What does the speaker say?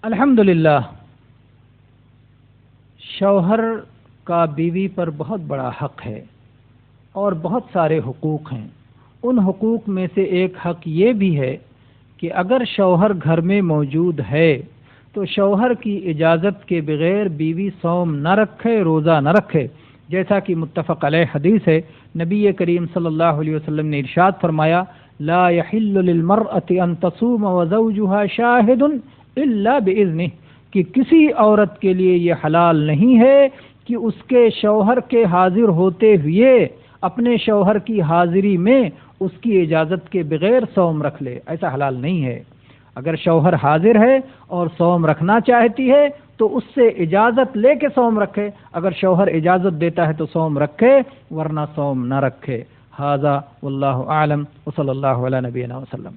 الحمدللہ، شوہر کا بیوی پر بہت بڑا حق ہے اور بہت سارے حقوق ہیں۔ ان حقوق میں سے ایک حق یہ بھی ہے کہ اگر شوہر گھر میں موجود ہے تو شوہر کی اجازت کے بغیر بیوی صوم نہ رکھے، روزہ نہ رکھے، جیسا کہ متفق علیہ حدیث ہے۔ نبی کریم صلی اللہ علیہ وسلم نے ارشاد فرمایا، لا يحل للمرأة ان تصوم وزوجها شاہد الا باذنہ، کہ کسی عورت کے لیے یہ حلال نہیں ہے کہ اس کے شوہر کے حاضر ہوتے ہوئے اپنے شوہر کی حاضری میں اس کی اجازت کے بغیر صوم رکھ لے، ایسا حلال نہیں ہے۔ اگر شوہر حاضر ہے اور صوم رکھنا چاہتی ہے تو اس سے اجازت لے کے صوم رکھے، اگر شوہر اجازت دیتا ہے تو صوم رکھے، ورنہ صوم نہ رکھے۔ ھذا واللہ اعلم وصلی اللہ علی نبینا وسلم۔